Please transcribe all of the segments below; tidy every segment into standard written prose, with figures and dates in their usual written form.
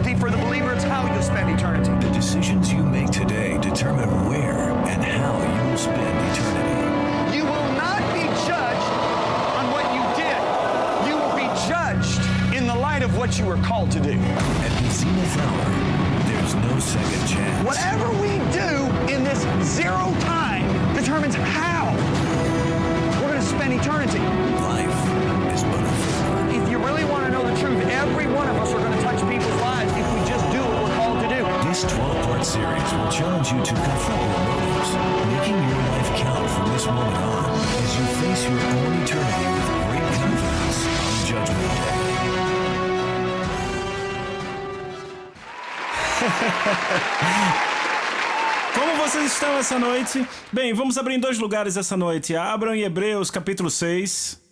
eternity. For the believer, it's how you'll spend eternity. The decisions you make today determine where and how you will spend eternity. You will not be judged on what you did. You will be judged in the light of what you were called to do. At the zenith hour, there's no second chance. Whatever we do in this zero time determines how we're going to spend eternity. Life is but a vapor. If you really want to know the truth, every one of us are going to touch people's lives if we just do what we're called to do. This 12-part series will challenge you to confront your motives, making your life count from this moment on as you face your own eternity with great confidence on Judgment Day. Como vocês estão essa noite? Bem, vamos abrir em 2 lugares essa noite. Abram em Hebreus capítulo 6.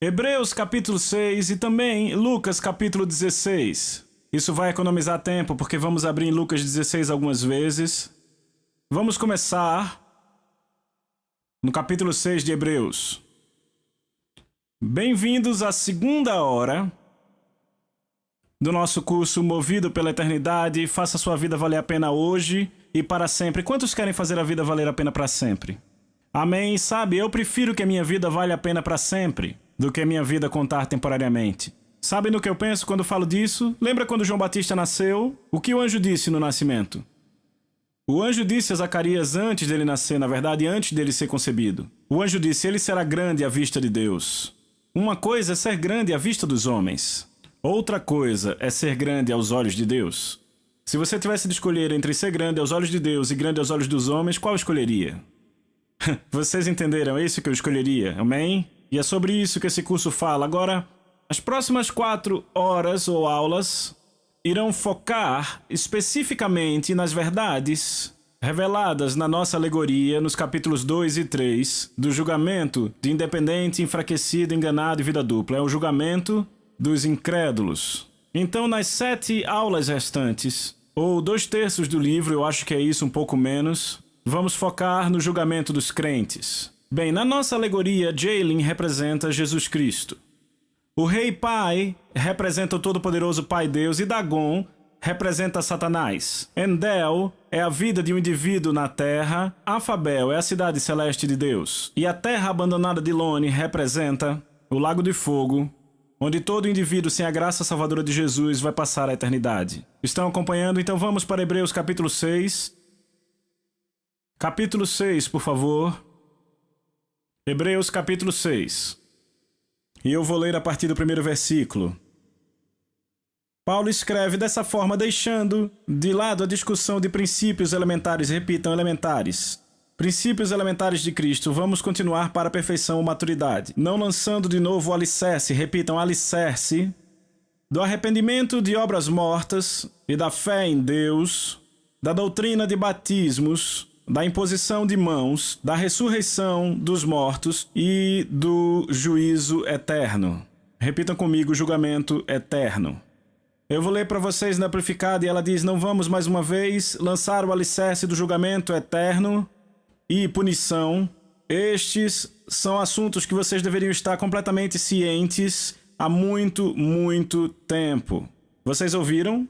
Hebreus capítulo 6 e também Lucas capítulo 16. Isso vai economizar tempo porque vamos abrir em Lucas 16 algumas vezes. Vamos começar no capítulo 6 de Hebreus. Bem-vindos à segunda hora do nosso curso Movido pela Eternidade. Faça sua vida valer a pena hoje e para sempre. Quantos querem fazer a vida valer a pena para sempre? Amém? Sabe, eu prefiro que a minha vida valha a pena para sempre do que a minha vida contar temporariamente. Sabe no que eu penso quando falo disso? Lembra quando João Batista nasceu? O que o anjo disse no nascimento? O anjo disse a Zacarias antes dele nascer, na verdade, antes dele ser concebido. O anjo disse, ele será grande à vista de Deus. Uma coisa é ser grande à vista dos homens. Outra coisa é ser grande aos olhos de Deus. Se você tivesse de escolher entre ser grande aos olhos de Deus e grande aos olhos dos homens, qual escolheria? Vocês entenderam? É isso que eu escolheria, amém? E é sobre isso que esse curso fala. Agora, as próximas 4 horas ou aulas irão focar especificamente nas verdades reveladas na nossa alegoria nos capítulos 2 e 3 do julgamento de independente, enfraquecido, enganado e vida dupla. É o julgamento dos incrédulos. Então, nas 7 aulas restantes, ou 2/3 do livro, eu acho que é isso, um pouco menos, vamos focar no julgamento dos crentes. Bem, na nossa alegoria, Jalen representa Jesus Cristo. O Rei Pai representa o Todo-Poderoso Pai Deus e Dagon representa Satanás. Endel é a vida de um indivíduo na Terra. Afabel é a cidade celeste de Deus. E a terra abandonada de Lone representa o Lago de Fogo, onde todo indivíduo sem a graça salvadora de Jesus vai passar a eternidade. Estão acompanhando? Então vamos para Hebreus capítulo 6. Capítulo 6, por favor. Hebreus capítulo 6. E eu vou ler a partir do primeiro versículo. Paulo escreve dessa forma, deixando de lado a discussão de princípios elementares. Repitam, elementares. Princípios elementares de Cristo. Vamos continuar para a perfeição ou maturidade. Não lançando de novo o alicerce. Repitam, alicerce. Do arrependimento de obras mortas e da fé em Deus. Da doutrina de batismos. Da imposição de mãos. Da ressurreição dos mortos e do juízo eterno. Repitam comigo, julgamento eterno. Eu vou ler para vocês na amplificada e ela diz, não vamos mais uma vez lançar o alicerce do julgamento eterno e punição. Estes são assuntos que vocês deveriam estar completamente cientes há muito, muito tempo. Vocês ouviram?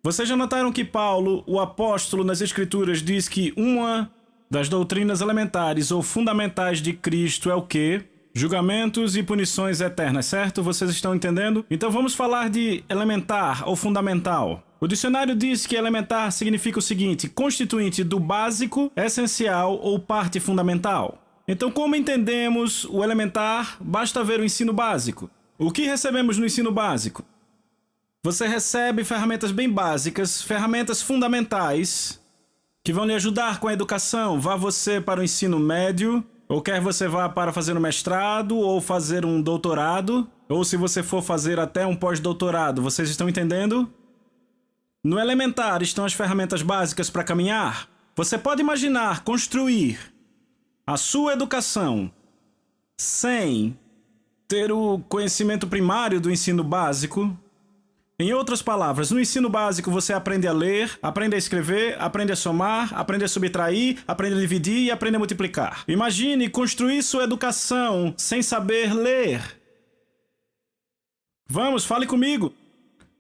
Vocês já notaram que Paulo, o apóstolo nas Escrituras, diz que uma das doutrinas elementares ou fundamentais de Cristo é o quê? Julgamentos e punições eternas, certo? Vocês estão entendendo? Então vamos falar de elementar ou fundamental. O dicionário diz que elementar significa o seguinte, constituinte do básico, essencial ou parte fundamental. Então como entendemos o elementar? Basta ver o ensino básico. O que recebemos no ensino básico? Você recebe ferramentas bem básicas, ferramentas fundamentais, que vão lhe ajudar com a educação. Vá você para o ensino médio, ou quer você vá para fazer um mestrado, ou fazer um doutorado, ou se você for fazer até um pós-doutorado. Vocês estão entendendo? No elementar estão as ferramentas básicas para caminhar. Você pode imaginar construir a sua educação sem ter o conhecimento primário do ensino básico? Em outras palavras, no ensino básico você aprende a ler, aprende a escrever, aprende a somar, aprende a subtrair, aprende a dividir e aprende a multiplicar. Imagine construir sua educação sem saber ler. Vamos, fale comigo.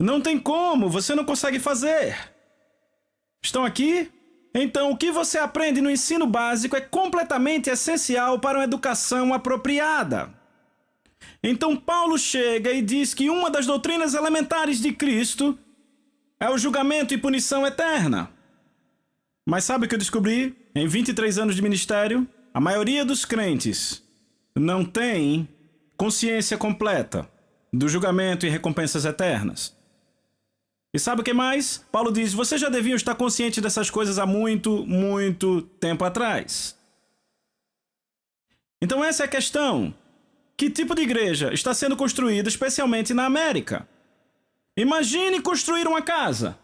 Não tem como, você não consegue fazer. Estão aqui? Então, o que você aprende no ensino básico é completamente essencial para uma educação apropriada. Então, Paulo chega e diz que uma das doutrinas elementares de Cristo é o julgamento e punição eterna. Mas sabe o que eu descobri? Em 23 anos de ministério, a maioria dos crentes não tem consciência completa do julgamento e recompensas eternas. E sabe o que mais? Paulo diz, vocês já deviam estar conscientes dessas coisas há muito, muito tempo atrás. Então essa é a questão. Que tipo de igreja está sendo construída, especialmente na América? Imagine construir uma casa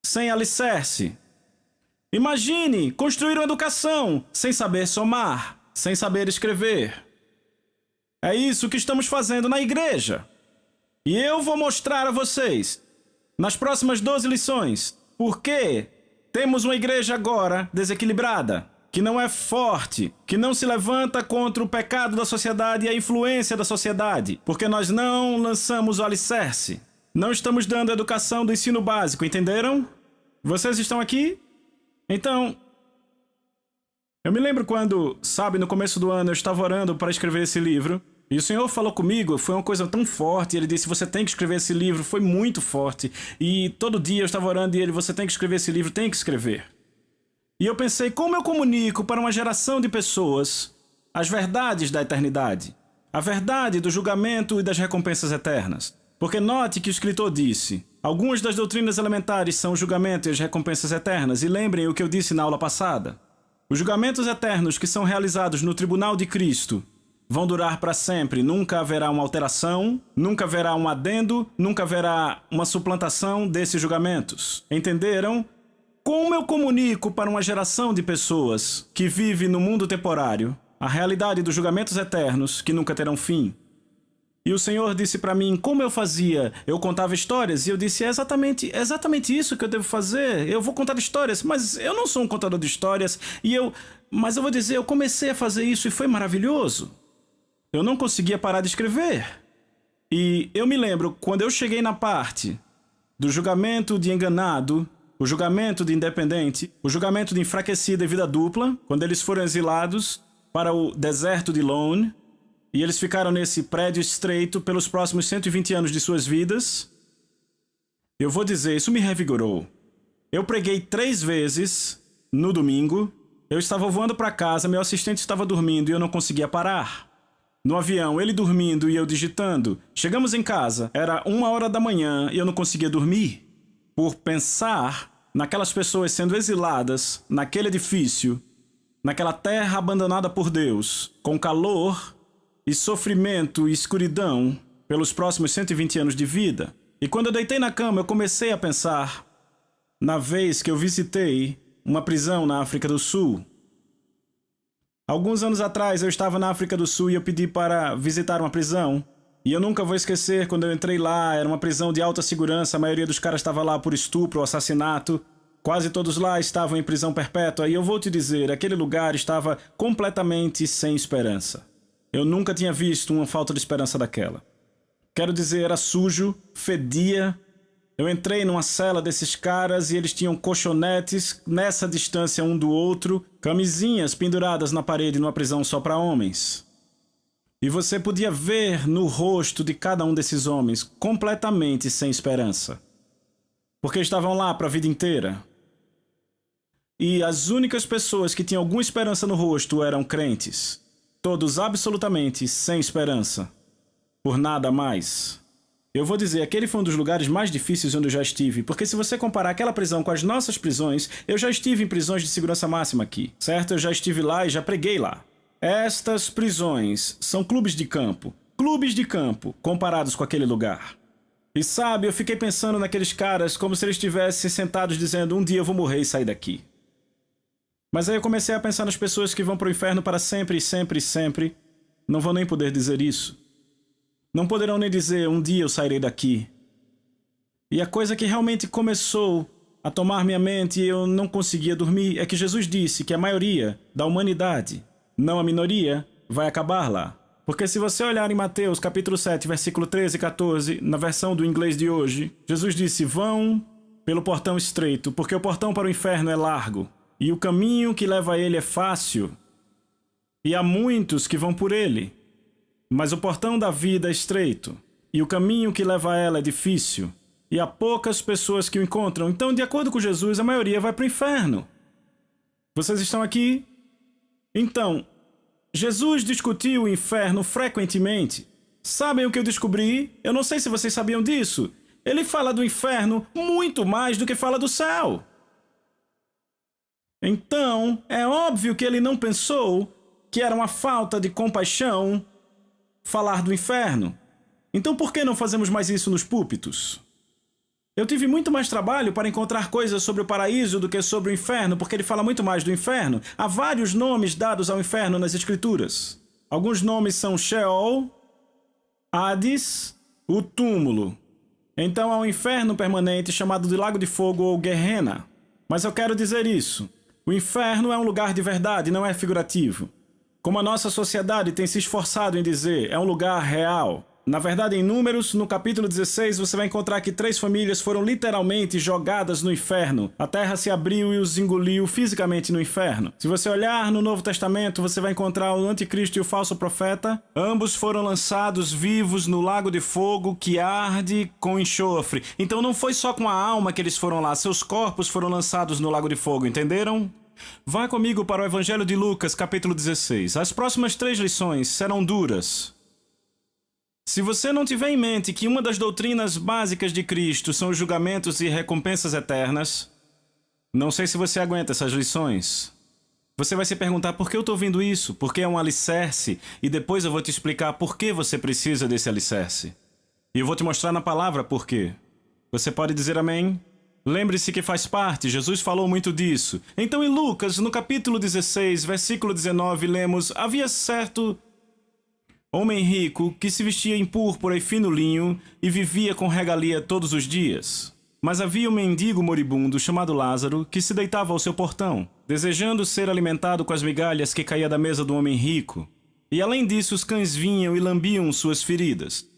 sem alicerce. Imagine construir uma educação sem saber somar, sem saber escrever. É isso que estamos fazendo na igreja. E eu vou mostrar a vocês, nas próximas 12 lições, por que temos uma igreja agora desequilibrada, que não é forte, que não se levanta contra o pecado da sociedade e a influência da sociedade, porque nós não lançamos o alicerce. Não estamos dando a educação do ensino básico, entenderam? Vocês estão aqui? Então, eu me lembro quando, no começo do ano eu estava orando para escrever esse livro, e o Senhor falou comigo, foi uma coisa tão forte, ele disse, você tem que escrever esse livro, foi muito forte. E todo dia eu estava orando e ele, você tem que escrever esse livro, tem que escrever. E eu pensei, como eu comunico para uma geração de pessoas as verdades da eternidade? A verdade do julgamento e das recompensas eternas. Porque note que o escritor disse, algumas das doutrinas elementares são o julgamento e as recompensas eternas, e lembrem o que eu disse na aula passada. Os julgamentos eternos que são realizados no tribunal de Cristo vão durar para sempre, nunca haverá uma alteração, nunca haverá um adendo, nunca haverá uma suplantação desses julgamentos. Entenderam? Como eu comunico para uma geração de pessoas que vive no mundo temporário a realidade dos julgamentos eternos que nunca terão fim? E o Senhor disse para mim, como eu fazia? Eu contava histórias e eu disse, é exatamente isso que eu devo fazer. Eu vou contar histórias, mas eu não sou um contador de histórias. Mas eu vou dizer, eu comecei a fazer isso e foi maravilhoso. Eu não conseguia parar de escrever. E eu me lembro, quando eu cheguei na parte do julgamento de enganado, o julgamento de independente, o julgamento de enfraquecido e vida dupla, quando eles foram exilados para o deserto de Lone, e eles ficaram nesse prédio estreito pelos próximos 120 anos de suas vidas, eu vou dizer, isso me revigorou. Eu preguei 3 vezes no domingo, eu estava voando para casa, meu assistente estava dormindo e eu não conseguia parar. No avião, ele dormindo e eu digitando. Chegamos em casa, era 1h da manhã e eu não conseguia dormir. Por pensar naquelas pessoas sendo exiladas, naquele edifício, naquela terra abandonada por Deus, com calor e sofrimento e escuridão pelos próximos 120 anos de vida. E quando eu deitei na cama, eu comecei a pensar na vez que eu visitei uma prisão na África do Sul. Alguns anos atrás eu estava na África do Sul e eu pedi para visitar uma prisão. E eu nunca vou esquecer quando eu entrei lá, era uma prisão de alta segurança, a maioria dos caras estava lá por estupro ou assassinato. Quase todos lá estavam em prisão perpétua e eu vou te dizer, aquele lugar estava completamente sem esperança. Eu nunca tinha visto uma falta de esperança daquela. Quero dizer, era sujo, fedia. Eu entrei numa cela desses caras e eles tinham colchonetes nessa distância um do outro, camisinhas penduradas na parede numa prisão só para homens. E você podia ver no rosto de cada um desses homens completamente sem esperança. Porque estavam lá para a vida inteira. E as únicas pessoas que tinham alguma esperança no rosto eram crentes. Todos absolutamente sem esperança. Por nada mais. Eu vou dizer, aquele foi um dos lugares mais difíceis onde eu já estive, porque se você comparar aquela prisão com as nossas prisões, eu já estive em prisões de segurança máxima aqui, certo? Eu já estive lá e já preguei lá. Estas prisões são clubes de campo comparados com aquele lugar. E sabe, eu fiquei pensando naqueles caras como se eles estivessem sentados dizendo, um dia eu vou morrer e sair daqui. Mas aí eu comecei a pensar nas pessoas que vão para o inferno para sempre e sempre e sempre. Não vão nem poder dizer isso. Não poderão nem dizer, um dia eu sairei daqui. E a coisa que realmente começou a tomar minha mente e eu não conseguia dormir é que Jesus disse que a maioria da humanidade, não a minoria, vai acabar lá. Porque se você olhar em Mateus capítulo 7, versículo 13 e 14, na versão do inglês de hoje, Jesus disse: vão pelo portão estreito, porque o portão para o inferno é largo, e o caminho que leva a ele é fácil, e há muitos que vão por ele. Mas o portão da vida é estreito, e o caminho que leva a ela é difícil, e há poucas pessoas que o encontram. Então, de acordo com Jesus, a maioria vai para o inferno. Vocês estão aqui? Então, Jesus discutiu o inferno frequentemente. Sabem o que eu descobri? Eu não sei se vocês sabiam disso. Ele fala do inferno muito mais do que fala do céu. Então, é óbvio que ele não pensou que era uma falta de compaixão falar do inferno. Então, por que não fazemos mais isso nos púlpitos? Eu tive muito mais trabalho para encontrar coisas sobre o paraíso do que sobre o inferno, porque ele fala muito mais do inferno. Há vários nomes dados ao inferno nas Escrituras. Alguns nomes são Sheol, Hades, o túmulo. Então há um inferno permanente chamado de Lago de Fogo ou Gehenna. Mas eu quero dizer isso. O inferno é um lugar de verdade, não é figurativo. Como a nossa sociedade tem se esforçado em dizer, é um lugar real. Na verdade, em Números, no capítulo 16, você vai encontrar que 3 famílias foram literalmente jogadas no inferno. A terra se abriu e os engoliu fisicamente no inferno. Se você olhar no Novo Testamento, você vai encontrar o anticristo e o falso profeta. Ambos foram lançados vivos no lago de fogo que arde com enxofre. Então não foi só com a alma que eles foram lá, seus corpos foram lançados no lago de fogo, entenderam? Vá comigo para o Evangelho de Lucas, capítulo 16. As próximas 3 lições serão duras. Se você não tiver em mente que uma das doutrinas básicas de Cristo são os julgamentos e recompensas eternas, não sei se você aguenta essas lições. Você vai se perguntar por que eu estou ouvindo isso, porque é um alicerce, e depois eu vou te explicar por que você precisa desse alicerce. E eu vou te mostrar na palavra por quê. Você pode dizer amém? Lembre-se que faz parte, Jesus falou muito disso. Então em Lucas, no capítulo 16, versículo 19, lemos: havia certo homem rico que se vestia em púrpura e fino linho e vivia com regalia todos os dias. Mas havia um mendigo moribundo chamado Lázaro que se deitava ao seu portão, desejando ser alimentado com as migalhas que caía da mesa do homem rico. E além disso, os cães vinham e lambiam suas feridas.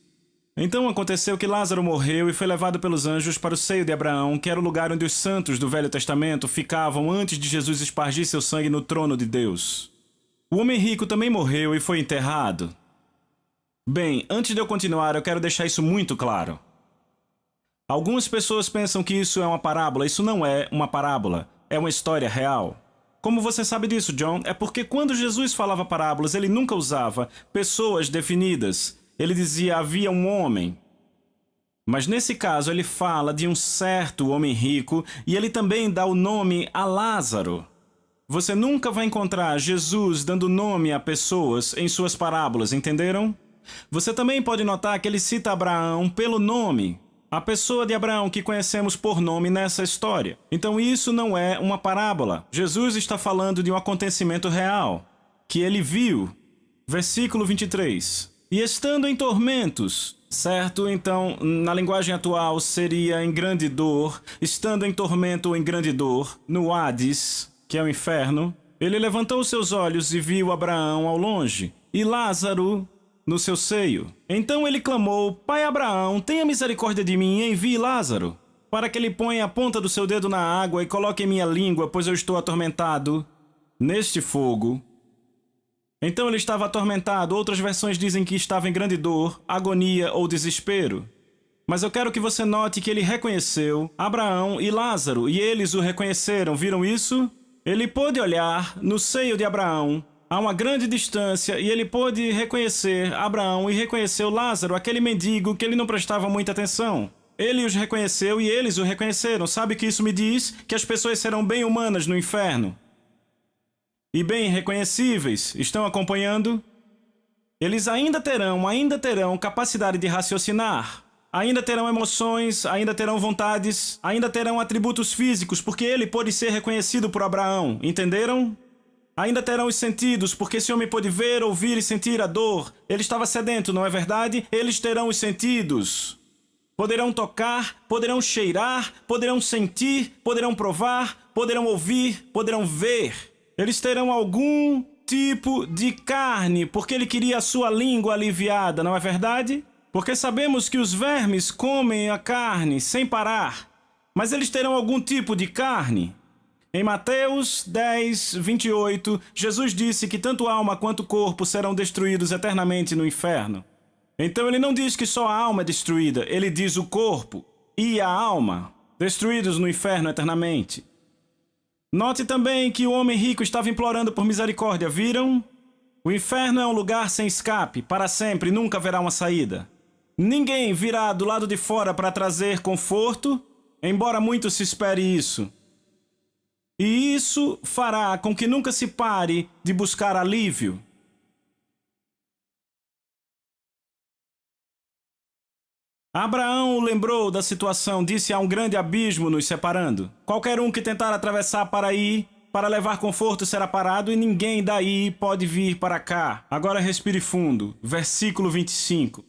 Então aconteceu que Lázaro morreu e foi levado pelos anjos para o seio de Abraão, que era o lugar onde os santos do Velho Testamento ficavam antes de Jesus espargir seu sangue no trono de Deus. O homem rico também morreu e foi enterrado. Bem, antes de eu continuar, eu quero deixar isso muito claro. Algumas pessoas pensam que isso é uma parábola. Isso não é uma parábola, é uma história real. Como você sabe disso, John? É porque quando Jesus falava parábolas, ele nunca usava pessoas definidas. Ele dizia, havia um homem. Mas nesse caso, ele fala de um certo homem rico e ele também dá o nome a Lázaro. Você nunca vai encontrar Jesus dando nome a pessoas em suas parábolas, entenderam? Você também pode notar que ele cita Abraão pelo nome, a pessoa de Abraão que conhecemos por nome nessa história. Então isso não é uma parábola. Jesus está falando de um acontecimento real, que ele viu. Versículo 23. E estando em tormentos, certo? Então, na linguagem atual seria em grande dor, estando em tormento ou em grande dor, no Hades, que é o inferno, ele levantou seus olhos e viu Abraão ao longe, e Lázaro no seu seio. Então ele clamou, Pai Abraão, tenha misericórdia de mim e envie Lázaro, para que ele ponha a ponta do seu dedo na água e coloque em minha língua, pois eu estou atormentado neste fogo. Então ele estava atormentado. Outras versões dizem que estava em grande dor, agonia ou desespero. Mas eu quero que você note que ele reconheceu Abraão e Lázaro, e eles o reconheceram. Viram isso? Ele pôde olhar no seio de Abraão a uma grande distância, e ele pôde reconhecer Abraão e reconheceu Lázaro, aquele mendigo que ele não prestava muita atenção. Ele os reconheceu e eles o reconheceram. Sabe o que isso me diz? Que as pessoas serão bem humanas no inferno. E bem reconhecíveis. Estão acompanhando? Eles ainda terão capacidade de raciocinar. Ainda terão emoções, ainda terão vontades, ainda terão atributos físicos, porque ele pôde ser reconhecido por Abraão. Entenderam? Ainda terão os sentidos, porque esse homem pôde ver, ouvir e sentir a dor. Ele estava sedento, não é verdade? Eles terão os sentidos. Poderão tocar, poderão cheirar, poderão sentir, poderão provar, poderão ouvir, poderão ver. Eles terão algum tipo de carne, porque ele queria a sua língua aliviada, não é verdade? Porque sabemos que os vermes comem a carne sem parar, mas eles terão algum tipo de carne. Em Mateus 10, 28, Jesus disse que tanto a alma quanto o corpo serão destruídos eternamente no inferno. Então ele não diz que só a alma é destruída, ele diz o corpo e a alma, destruídos no inferno eternamente. Note também que o homem rico estava implorando por misericórdia, viram? O inferno é um lugar sem escape, para sempre, nunca haverá uma saída. Ninguém virá do lado de fora para trazer conforto, embora muito se espere isso. E isso fará com que nunca se pare de buscar alívio. Abraão o lembrou da situação, disse: há um grande abismo nos separando. Qualquer um que tentar atravessar para ir, para levar conforto, será parado e ninguém daí pode vir para cá. Agora respire fundo. Versículo 25.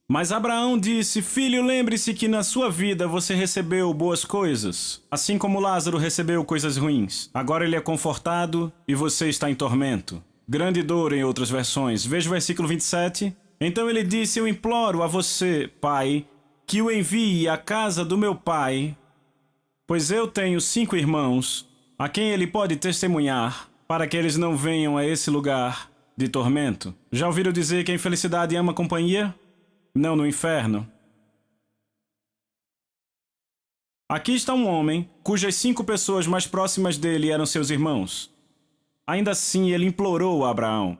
Mas Abraão disse: filho, lembre-se que na sua vida você recebeu boas coisas, assim como Lázaro recebeu coisas ruins. Agora ele é confortado e você está em tormento. Grande dor em outras versões. Veja o versículo 27. Então ele disse: eu imploro a você, pai, que o envie à casa do meu pai, pois eu tenho 5 irmãos, a quem ele pode testemunhar, para que eles não venham a esse lugar de tormento. Já ouviram dizer que a infelicidade ama companhia? Não no inferno. Aqui está um homem cujas 5 pessoas mais próximas dele eram seus irmãos. Ainda assim, ele implorou a Abraão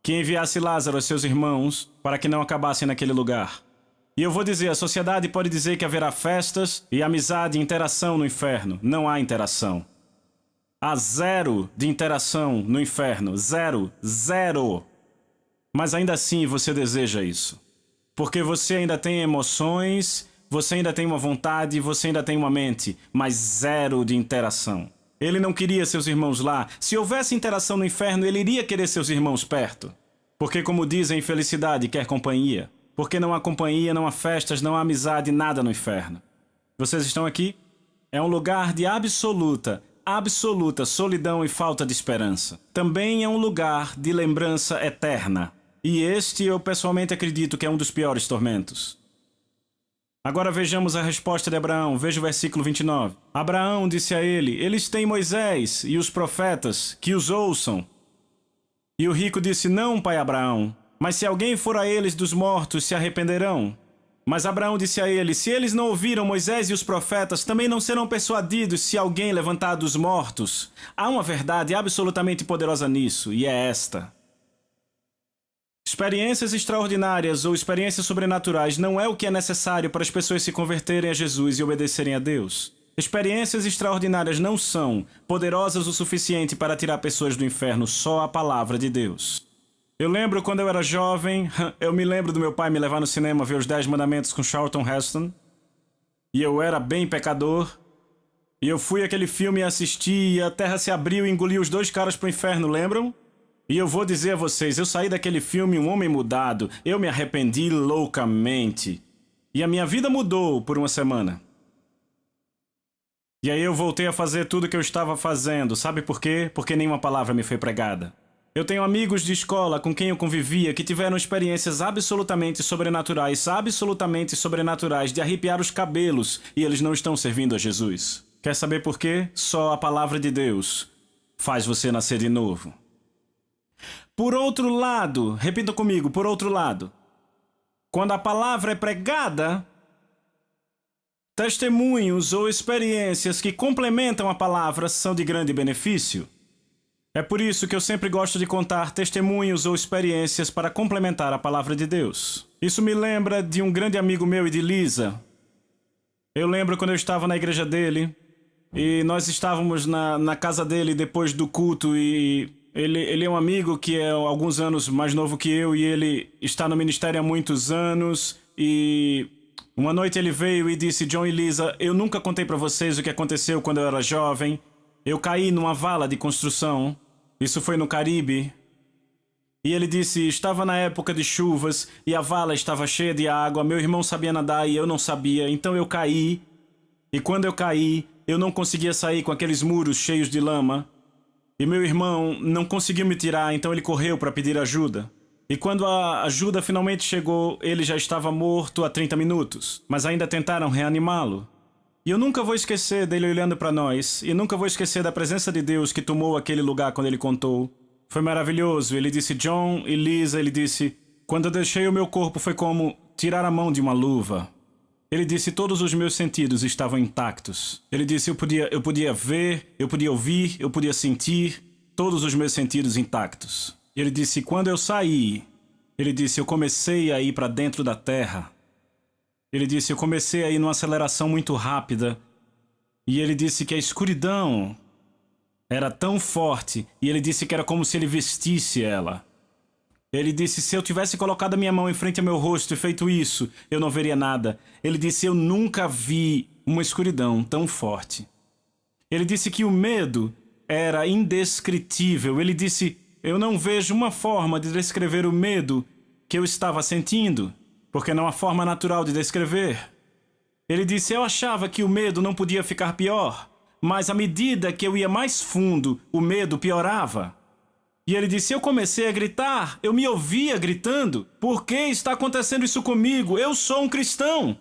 que enviasse Lázaro aos seus irmãos para que não acabassem naquele lugar. E eu vou dizer, a sociedade pode dizer que haverá festas e amizade e interação no inferno. Não há interação. Há 0 de interação no inferno. 0. 0. Mas ainda assim você deseja isso. Porque você ainda tem emoções, você ainda tem uma vontade, você ainda tem uma mente, mas 0 de interação. Ele não queria seus irmãos lá. Se houvesse interação no inferno, ele iria querer seus irmãos perto. Porque, como dizem, felicidade quer companhia. Porque não há companhia, não há festas, não há amizade, nada no inferno. Vocês estão aqui? É um lugar de absoluta solidão e falta de esperança. Também é um lugar de lembrança eterna. E este eu pessoalmente acredito que é um dos piores tormentos. Agora vejamos a resposta de Abraão. Veja o versículo 29. Abraão disse a ele: eles têm Moisés e os profetas, que os ouçam. E o rico disse: não, pai Abraão, mas se alguém for a eles dos mortos, se arrependerão. Mas Abraão disse a ele: se eles não ouviram Moisés e os profetas, também não serão persuadidos se alguém levantar dos mortos. Há uma verdade absolutamente poderosa nisso, e é esta. Experiências extraordinárias ou experiências sobrenaturais não é o que é necessário para as pessoas se converterem a Jesus e obedecerem a Deus. Experiências extraordinárias não são poderosas o suficiente para tirar pessoas do inferno, só a palavra de Deus. Eu lembro quando eu era jovem, eu me lembro do meu pai me levar no cinema ver os 10 Mandamentos com Charlton Heston. E eu era bem pecador. E eu fui àquele filme e assisti, e a terra se abriu e engoliu os 2 caras pro inferno, lembram? E eu vou dizer a vocês, eu saí daquele filme um homem mudado. Eu me arrependi loucamente. E a minha vida mudou por uma semana. E aí eu voltei a fazer tudo o que eu estava fazendo. Sabe por quê? Porque nenhuma palavra me foi pregada. Eu tenho amigos de escola com quem eu convivia que tiveram experiências absolutamente sobrenaturais de arrepiar os cabelos, e eles não estão servindo a Jesus. Quer saber por quê? Só a palavra de Deus faz você nascer de novo. Por outro lado, repita comigo, por outro lado, quando a palavra é pregada, testemunhos ou experiências que complementam a palavra são de grande benefício. É por isso que eu sempre gosto de contar testemunhos ou experiências para complementar a palavra de Deus. Isso me lembra de um grande amigo meu e de Lisa. Eu lembro quando eu estava na igreja dele e nós estávamos na casa dele depois do culto e ele é um amigo que é alguns anos mais novo que eu e ele está no ministério há muitos anos e uma noite ele veio e disse: John e Lisa, eu nunca contei para vocês o que aconteceu quando eu era jovem. Eu caí numa vala de construção. Isso foi no Caribe. E ele disse, estava na época de chuvas e a vala estava cheia de água. Meu irmão sabia nadar e eu não sabia, então eu caí. E quando eu caí, eu não conseguia sair com aqueles muros cheios de lama. E meu irmão não conseguiu me tirar, então ele correu para pedir ajuda. E quando a ajuda finalmente chegou, ele já estava morto há 30 minutos, mas ainda tentaram reanimá-lo. E eu nunca vou esquecer dele olhando para nós, e nunca vou esquecer da presença de Deus que tomou aquele lugar quando ele contou. Foi maravilhoso. Ele disse, John e Lisa, ele disse, quando eu deixei o meu corpo foi como tirar a mão de uma luva. Ele disse, todos os meus sentidos estavam intactos. Ele disse, eu podia ver, eu podia ouvir, eu podia sentir, todos os meus sentidos intactos. Ele disse, quando eu saí, ele disse, eu comecei a ir para dentro da terra. Ele disse, eu comecei a ir numa aceleração muito rápida. E ele disse que a escuridão era tão forte, e ele disse que era como se ele vestisse ela. Ele disse, se eu tivesse colocado a minha mão em frente ao meu rosto e feito isso, eu não veria nada. Ele disse, eu nunca vi uma escuridão tão forte. Ele disse que o medo era indescritível. Ele disse, eu não vejo uma forma de descrever o medo que eu estava sentindo, porque não há forma natural de descrever. Ele disse, eu achava que o medo não podia ficar pior, mas à medida que eu ia mais fundo, o medo piorava. E ele disse, eu comecei a gritar, eu me ouvia gritando. Por que está acontecendo isso comigo? Eu sou um cristão.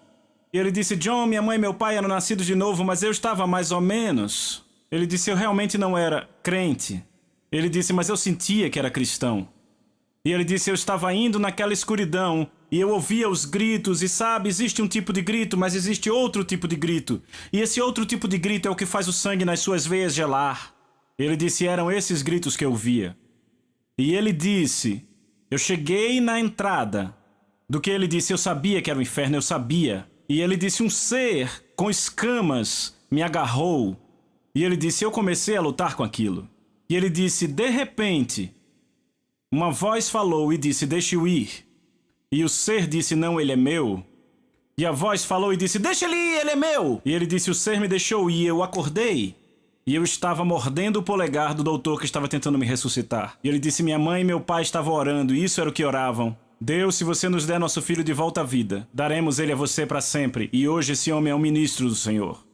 E ele disse, John, minha mãe e meu pai eram nascidos de novo, mas eu estava mais ou menos. Ele disse, eu realmente não era crente. Ele disse, mas eu sentia que era cristão. E ele disse, eu estava indo naquela escuridão e eu ouvia os gritos. E sabe, existe um tipo de grito, mas existe outro tipo de grito. E esse outro tipo de grito é o que faz o sangue nas suas veias gelar. Ele disse, eram esses gritos que eu via. E ele disse, eu cheguei na entrada do que ele disse, eu sabia que era o inferno, eu sabia. E ele disse, um ser com escamas me agarrou. E ele disse, eu comecei a lutar com aquilo. E ele disse, de repente, uma voz falou e disse, deixe-o ir. E o ser disse, não, ele é meu. E a voz falou e disse, deixa ele ir, ele é meu. E ele disse, o ser me deixou ir, eu acordei. E eu estava mordendo o polegar do doutor que estava tentando me ressuscitar. E ele disse, minha mãe e meu pai estavam orando, e isso era o que oravam. Deus, se você nos der nosso filho de volta à vida, daremos ele a você para sempre. E hoje esse homem é um ministro do Senhor.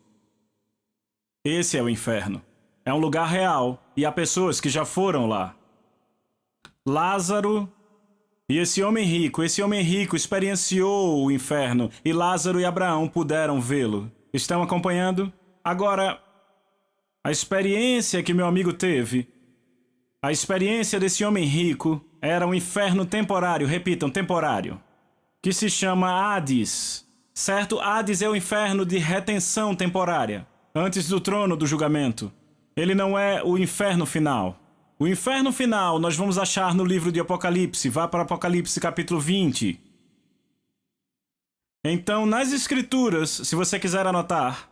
Esse é o inferno. É um lugar real, e há pessoas que já foram lá. Lázaro e esse homem rico experienciou o inferno, e Lázaro e Abraão puderam vê-lo. Estão acompanhando? Agora, a experiência que meu amigo teve, a experiência desse homem rico, era um inferno temporário, repitam, temporário, que se chama Hades, certo? Hades é o inferno de retenção temporária, antes do trono do julgamento. Ele não é o inferno final. O inferno final nós vamos achar no livro de Apocalipse. Vá para Apocalipse capítulo 20. Então, nas escrituras, se você quiser anotar,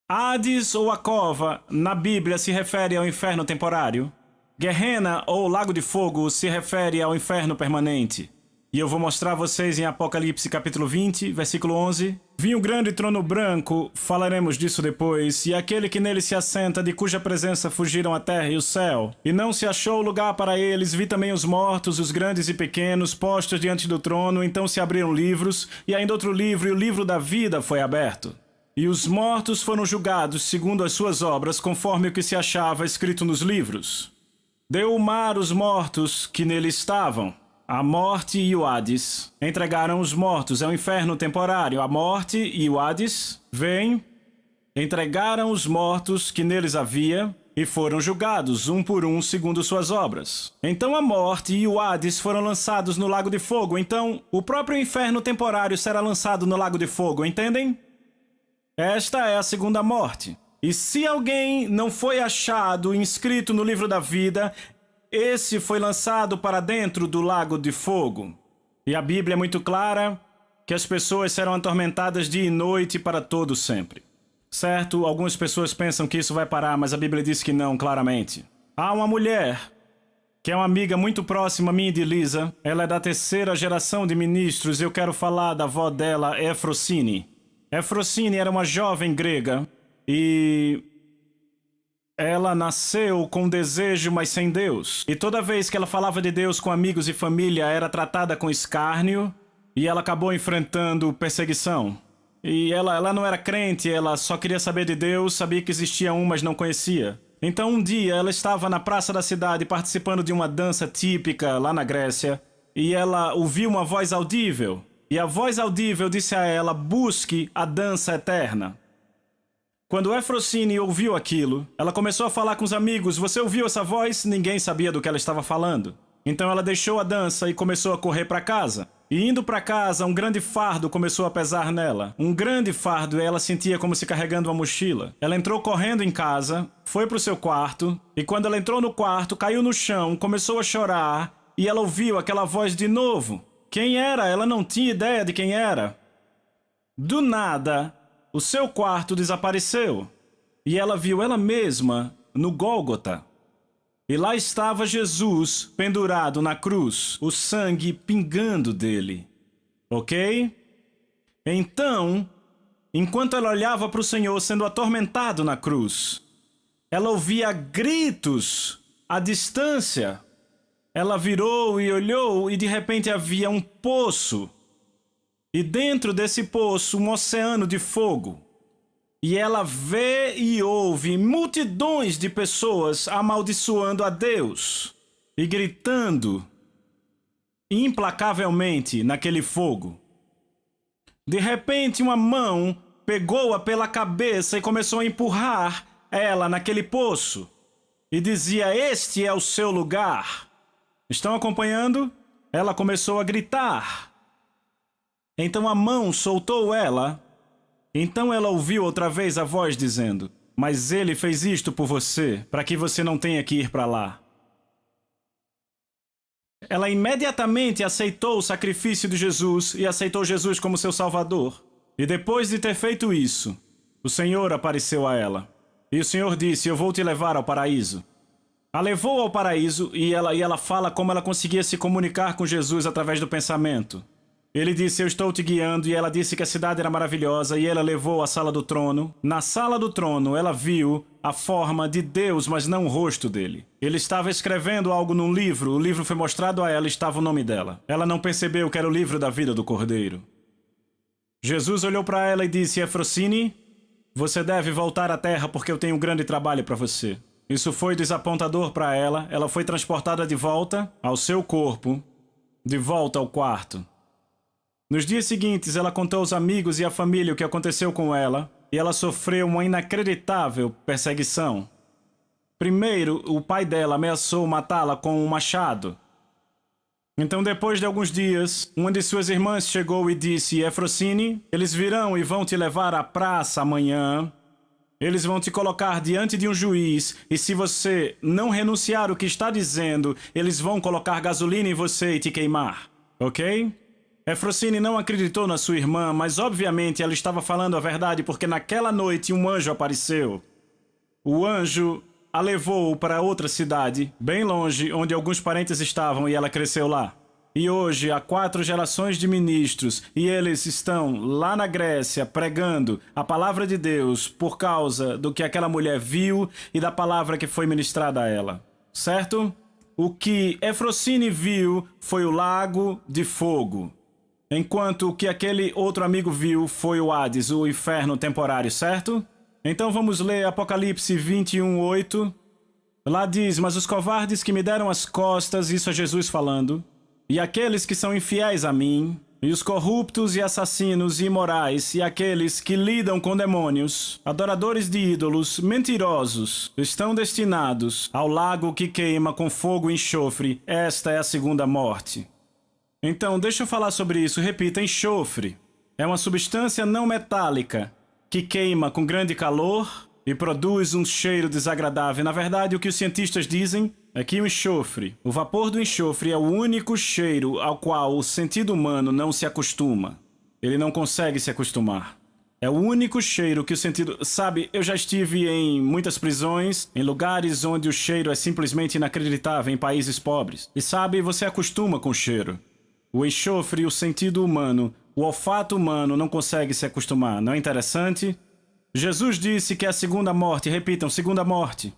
Hades ou a cova, na Bíblia, se refere ao inferno temporário. Gehenna ou lago de fogo se refere ao inferno permanente. E eu vou mostrar a vocês em Apocalipse capítulo 20, versículo 11. Vi um grande trono branco, falaremos disso depois, e aquele que nele se assenta, de cuja presença fugiram a terra e o céu. E não se achou lugar para eles, vi também os mortos, os grandes e pequenos, postos diante do trono, então se abriram livros, e ainda outro livro, e o livro da vida foi aberto. E os mortos foram julgados segundo as suas obras, conforme o que se achava escrito nos livros. Deu o mar os mortos que nele estavam. A morte e o Hades entregaram os mortos, é um inferno temporário. A morte e o Hades vêm, entregaram os mortos que neles havia e foram julgados, um por um, segundo suas obras. Então a morte e o Hades foram lançados no lago de fogo. Então o próprio inferno temporário será lançado no lago de fogo, entendem? Esta é a segunda morte. E se alguém não foi achado inscrito no livro da vida, esse foi lançado para dentro do lago de fogo. E a Bíblia é muito clara que as pessoas serão atormentadas dia e noite para todo sempre. Certo? Algumas pessoas pensam que isso vai parar, mas a Bíblia diz que não, claramente. Há uma mulher que é uma amiga muito próxima a mim e de Lisa. Ela é da terceira geração de ministros. Eu quero falar da avó dela, Efrosine. Efrosine era uma jovem grega e ela nasceu com desejo, mas sem Deus. E toda vez que ela falava de Deus com amigos e família, era tratada com escárnio e ela acabou enfrentando perseguição. E ela não era crente, ela só queria saber de Deus, sabia que existia um, mas não conhecia. Então um dia ela estava na praça da cidade participando de uma dança típica lá na Grécia e ela ouviu uma voz audível. E a voz audível disse a ela: busque a dança eterna. Quando Efrosine ouviu aquilo, ela começou a falar com os amigos: você ouviu essa voz? Ninguém sabia do que ela estava falando. Então ela deixou a dança e começou a correr para casa. E indo para casa, um grande fardo começou a pesar nela. Um grande fardo, e ela sentia como se carregando uma mochila. Ela entrou correndo em casa, foi para o seu quarto, e quando ela entrou no quarto, caiu no chão, começou a chorar, e ela ouviu aquela voz de novo. Quem era? Ela não tinha ideia de quem era. Do nada, o seu quarto desapareceu, e ela viu ela mesma no Gólgota. E lá estava Jesus pendurado na cruz, o sangue pingando dele. Ok? Então, enquanto ela olhava para o Senhor sendo atormentado na cruz, ela ouvia gritos à distância. Ela virou e olhou e de repente havia um poço. E dentro desse poço, um oceano de fogo. E ela vê e ouve multidões de pessoas amaldiçoando a Deus e gritando implacavelmente naquele fogo. De repente, uma mão pegou-a pela cabeça e começou a empurrar ela naquele poço. E dizia: este é o seu lugar. Estão acompanhando? Ela começou a gritar. Então a mão soltou ela. Então ela ouviu outra vez a voz dizendo: mas ele fez isto por você, para que você não tenha que ir para lá. Ela imediatamente aceitou o sacrifício de Jesus e aceitou Jesus como seu Salvador. E depois de ter feito isso, o Senhor apareceu a ela. E o Senhor disse: eu vou te levar ao paraíso. A levou ao paraíso e ela fala como ela conseguia se comunicar com Jesus através do pensamento. Ele disse: eu estou te guiando, e ela disse que a cidade era maravilhosa, e ela levou à sala do trono. Na sala do trono, ela viu a forma de Deus, mas não o rosto dele. Ele estava escrevendo algo num livro, o livro foi mostrado a ela e estava o nome dela. Ela não percebeu que era o livro da vida do Cordeiro. Jesus olhou para ela e disse: Efrosine, você deve voltar à terra porque eu tenho um grande trabalho para você. Isso foi desapontador para ela, ela foi transportada de volta ao seu corpo, de volta ao quarto. Nos dias seguintes, ela contou aos amigos e à família o que aconteceu com ela, e ela sofreu uma inacreditável perseguição. Primeiro, o pai dela ameaçou matá-la com um machado. Então, depois de alguns dias, uma de suas irmãs chegou e disse: Efrosine, eles virão e vão te levar à praça amanhã. Eles vão te colocar diante de um juiz, e se você não renunciar ao que está dizendo, eles vão colocar gasolina em você e te queimar. Ok? Efrosine não acreditou na sua irmã, mas obviamente ela estava falando a verdade porque naquela noite um anjo apareceu. O anjo a levou para outra cidade, bem longe, onde alguns parentes estavam, e ela cresceu lá. E hoje há 4 gerações de ministros e eles estão lá na Grécia pregando a palavra de Deus por causa do que aquela mulher viu e da palavra que foi ministrada a ela. Certo? O que Efrosine viu foi o lago de fogo. Enquanto o que aquele outro amigo viu foi o Hades, o inferno temporário, certo? Então vamos ler Apocalipse 21:8. Lá diz: mas os covardes que me deram as costas, isso é Jesus falando, e aqueles que são infiéis a mim, e os corruptos e assassinos e imorais, e aqueles que lidam com demônios, adoradores de ídolos, mentirosos, estão destinados ao lago que queima com fogo e enxofre. Esta é a segunda morte. Então, deixa eu falar sobre isso. Repita: enxofre é uma substância não metálica que queima com grande calor e produz um cheiro desagradável. Na verdade, o que os cientistas dizem é que o enxofre, o vapor do enxofre, é o único cheiro ao qual o sentido humano não se acostuma. Ele não consegue se acostumar. É o único cheiro que o sentido... Sabe, eu já estive em muitas prisões, em lugares onde o cheiro é simplesmente inacreditável, em países pobres. E sabe, você acostuma com o cheiro. O enxofre, o sentido humano, o olfato humano não consegue se acostumar. Não é interessante? Jesus disse que é a segunda morte. Repitam: segunda morte.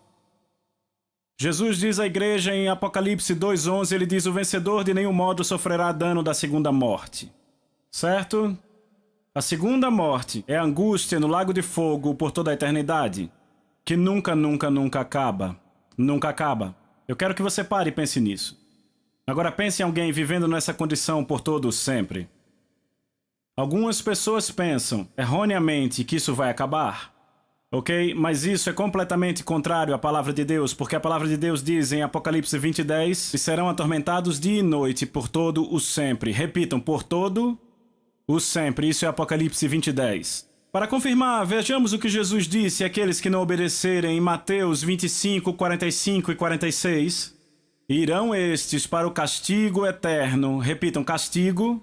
Jesus diz à igreja em Apocalipse 2:11, ele diz: o vencedor de nenhum modo sofrerá dano da segunda morte. Certo? A segunda morte é a angústia no lago de fogo por toda a eternidade, que nunca, nunca, nunca acaba. Nunca acaba. Eu quero que você pare e pense nisso. Agora pense em alguém vivendo nessa condição por todo sempre. Algumas pessoas pensam, erroneamente, que isso vai acabar. Ok? Mas isso é completamente contrário à palavra de Deus, porque a palavra de Deus diz em Apocalipse 20:10 que serão atormentados dia e noite por todo o sempre. Repitam, por todo o sempre. Isso é Apocalipse 20:10. Para confirmar, vejamos o que Jesus disse àqueles que não obedecerem em Mateus 25, 45 e 46. Irão estes para o castigo eterno. Repitam, castigo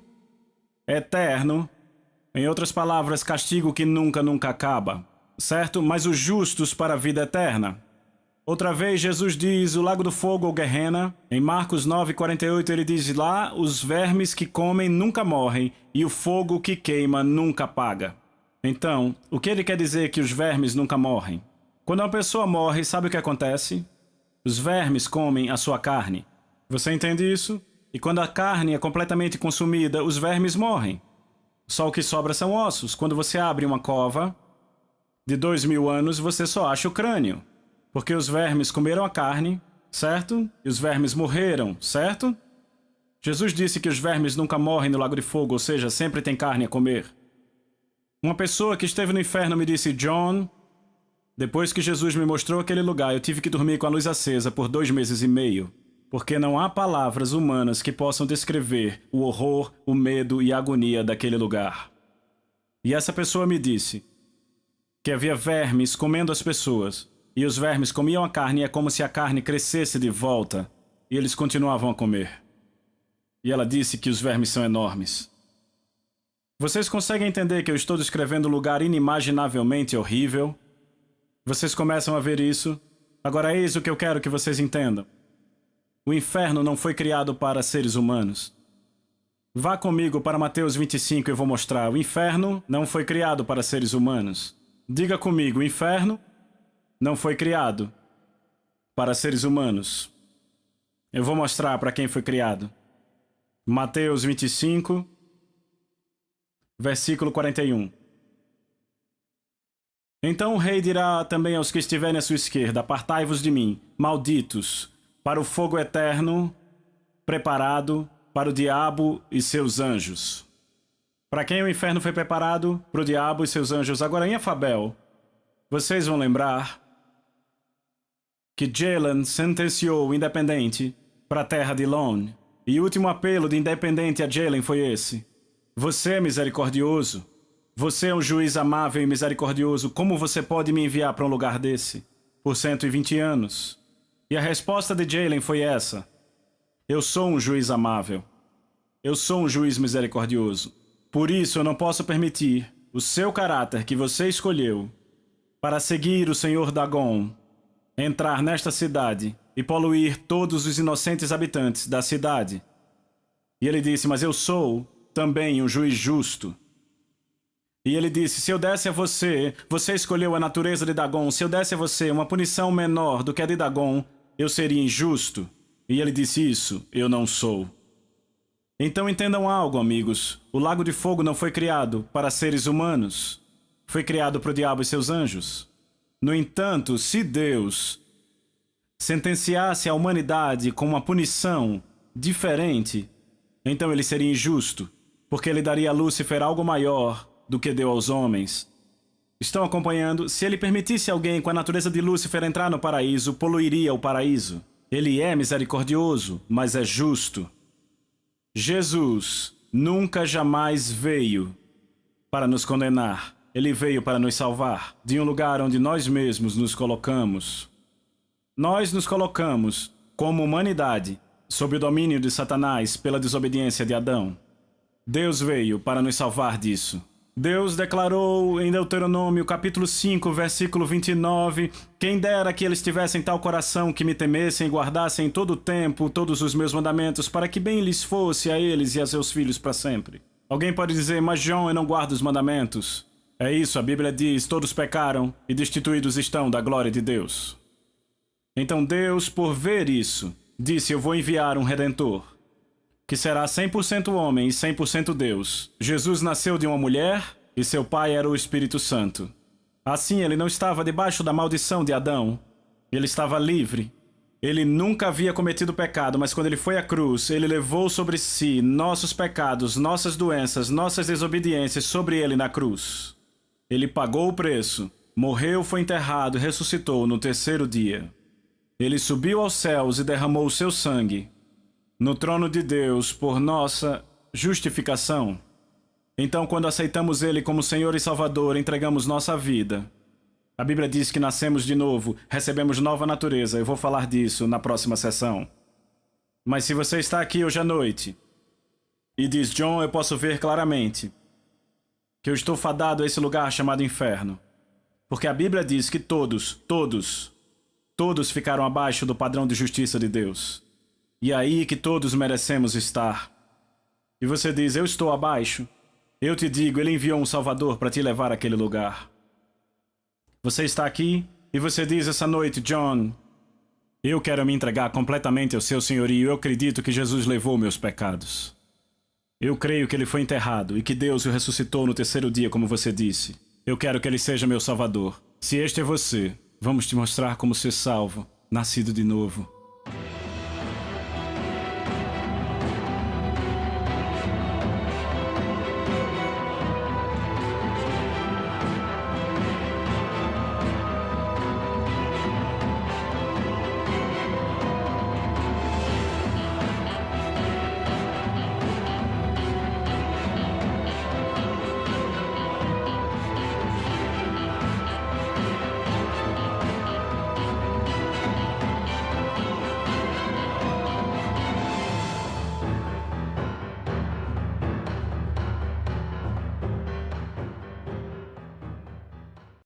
eterno. Em outras palavras, castigo que nunca, nunca acaba. Certo? Mas os justos para a vida eterna. Outra vez, Jesus diz o lago do fogo ou Gehenna. Em Marcos 9:48, ele diz lá, os vermes que comem nunca morrem e o fogo que queima nunca apaga. Então, o que ele quer dizer que os vermes nunca morrem? Quando uma pessoa morre, sabe o que acontece? Os vermes comem a sua carne. Você entende isso? E quando a carne é completamente consumida, os vermes morrem. Só o que sobra são ossos. Quando você abre uma cova de 2000 anos, você só acha o crânio. Porque os vermes comeram a carne, certo? E os vermes morreram, certo? Jesus disse que os vermes nunca morrem no lago de fogo, ou seja, sempre tem carne a comer. Uma pessoa que esteve no inferno me disse, John, depois que Jesus me mostrou aquele lugar, eu tive que dormir com a luz acesa por 2 meses e meio. Porque não há palavras humanas que possam descrever o horror, o medo e a agonia daquele lugar. E essa pessoa me disse que havia vermes comendo as pessoas, e os vermes comiam a carne e é como se a carne crescesse de volta, e eles continuavam a comer. E ela disse que os vermes são enormes. Vocês conseguem entender que eu estou descrevendo um lugar inimaginavelmente horrível? Vocês começam a ver isso? Agora eis o que eu quero que vocês entendam. O inferno não foi criado para seres humanos. Vá comigo para Mateus 25 e eu vou mostrar. O inferno não foi criado para seres humanos. Diga comigo, o inferno não foi criado para seres humanos. Eu vou mostrar para quem foi criado. Mateus 25, versículo 41. Então o rei dirá também aos que estiverem à sua esquerda, apartai-vos de mim, malditos, para o fogo eterno, preparado para o diabo e seus anjos. Para quem o inferno foi preparado? Para o diabo e seus anjos. Agora em Afabel, vocês vão lembrar que Jalen sentenciou o Independente para a terra de Lone. E o último apelo de Independente a Jalen foi esse. Você é misericordioso. Você é um juiz amável e misericordioso. Como você pode me enviar para um lugar desse? Por 120 anos. E a resposta de Jalen foi essa. Eu sou um juiz amável. Eu sou um juiz misericordioso. Por isso eu não posso permitir o seu caráter que você escolheu para seguir o Senhor Dagon entrar nesta cidade e poluir todos os inocentes habitantes da cidade. E ele disse, mas eu sou também um juiz justo. E ele disse, se eu desse a você, você escolheu a natureza de Dagon, se eu desse a você uma punição menor do que a de Dagon, eu seria injusto. E ele disse isso, eu não sou. Então entendam algo, amigos. O lago de fogo não foi criado para seres humanos. Foi criado para o diabo e seus anjos. No entanto, se Deus sentenciasse a humanidade com uma punição diferente, então ele seria injusto, porque ele daria a Lúcifer algo maior do que deu aos homens. Estão acompanhando? Se ele permitisse alguém com a natureza de Lúcifer entrar no paraíso, poluiria o paraíso. Ele é misericordioso, mas é justo. Jesus nunca jamais veio para nos condenar. Ele veio para nos salvar de um lugar onde nós mesmos nos colocamos. Nós nos colocamos, como humanidade, sob o domínio de Satanás pela desobediência de Adão. Deus veio para nos salvar disso. Deus declarou em Deuteronômio capítulo 5, versículo 29, quem dera que eles tivessem tal coração que me temessem e guardassem em todo o tempo todos os meus mandamentos, para que bem lhes fosse a eles e a seus filhos para sempre. Alguém pode dizer, mas João, eu não guardo os mandamentos. É isso, a Bíblia diz, todos pecaram e destituídos estão da glória de Deus. Então Deus, por ver isso, disse, eu vou enviar um Redentor, que será 100% homem e 100% Deus. Jesus nasceu de uma mulher, e seu pai era o Espírito Santo. Assim, ele não estava debaixo da maldição de Adão. Ele estava livre. Ele nunca havia cometido pecado, mas quando ele foi à cruz, ele levou sobre si nossos pecados, nossas doenças, nossas desobediências sobre ele na cruz. Ele pagou o preço, morreu, foi enterrado e ressuscitou no terceiro dia. Ele subiu aos céus e derramou o seu sangue no trono de Deus por nossa justificação. Então, quando aceitamos Ele como Senhor e Salvador, entregamos nossa vida. A Bíblia diz que nascemos de novo, recebemos nova natureza. Eu vou falar disso na próxima sessão. Mas se você está aqui hoje à noite e diz, John, eu posso ver claramente que eu estou fadado a esse lugar chamado inferno. Porque a Bíblia diz que todos ficaram abaixo do padrão de justiça de Deus. E é aí que todos merecemos estar. E você diz, eu estou abaixo. Eu te digo, Ele enviou um Salvador para te levar àquele lugar. Você está aqui e você diz essa noite, John, eu quero me entregar completamente ao seu senhorio. Eu acredito que Jesus levou meus pecados. Eu creio que Ele foi enterrado e que Deus o ressuscitou no terceiro dia, como você disse. Eu quero que Ele seja meu Salvador. Se este é você, vamos te mostrar como ser salvo, nascido de novo.